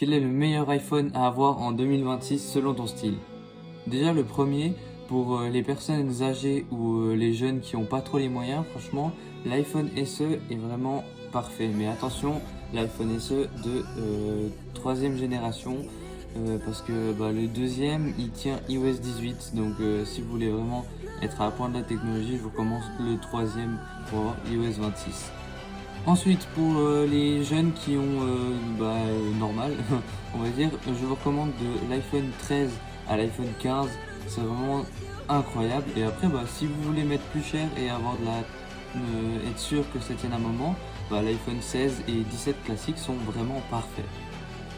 Quel est le meilleur iPhone à avoir en 2026 selon ton style? Déjà le premier, pour les personnes âgées ou les jeunes qui n'ont pas trop les moyens, franchement, l'iPhone SE est vraiment parfait. Mais attention, l'iPhone SE de troisième génération, parce que le deuxième, il tient iOS 18. Donc si vous voulez vraiment être à la pointe de la technologie, je vous recommande le troisième pour avoir iOS 26. Ensuite, pour les jeunes qui ont normal, on va dire, je vous recommande de l'iPhone 13 à l'iPhone 15. C'est vraiment incroyable. Et après, si vous voulez mettre plus cher et avoir être sûr que ça tienne un moment, l'iPhone 16 et 17 classiques sont vraiment parfaits.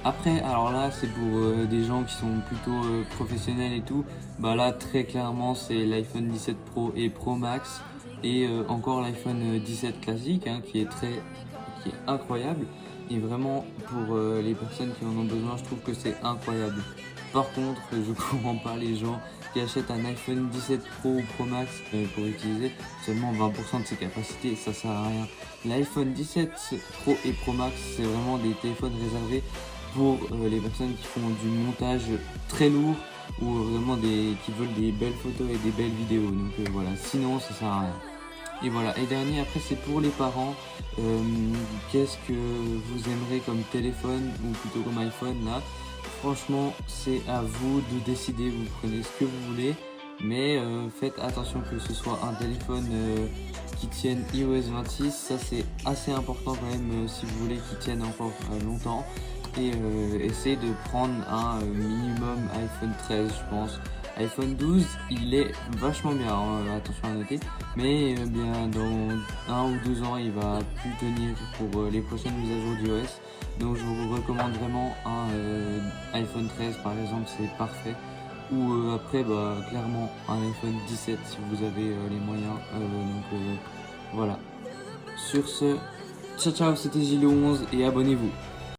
Après, alors là, c'est pour des gens qui sont plutôt professionnels et tout. Là, très clairement, c'est l'iPhone 17 Pro et Pro Max et encore l'iPhone 17 classique, hein, qui est incroyable. Et vraiment, pour les personnes qui en ont besoin, je trouve que c'est incroyable. Par contre, je comprends pas les gens qui achètent un iPhone 17 Pro ou Pro Max pour utiliser seulement 20% de ses capacités. Ça sert à rien. L'iPhone 17 Pro et Pro Max, c'est vraiment des téléphones réservés pour les personnes qui font du montage très lourd ou vraiment qui veulent des belles photos et des belles vidéos. Donc voilà, sinon ça sert à rien. Et voilà, et dernier, après c'est pour les parents. Qu'est-ce que vous aimerez comme téléphone ou plutôt comme iPhone là? Franchement, c'est à vous de décider, vous prenez ce que vous voulez, mais faites attention que ce soit un téléphone qui tienne iOS 26, ça c'est assez important quand même si vous voulez qu'il tienne encore longtemps. Et essayez de prendre un minimum iPhone 13, je pense. iPhone 12, il est vachement bien, hein, attention à noter, mais bien dans 1 ou 2 ans, il va plus tenir pour les prochaines mises à jour d'iOS. Donc je vous recommande vraiment un iPhone 13 par exemple, c'est parfait. Ou après, clairement, un iPhone 17 si vous avez les moyens. Voilà. Sur ce, ciao ciao, c'était Gilles11 et abonnez-vous.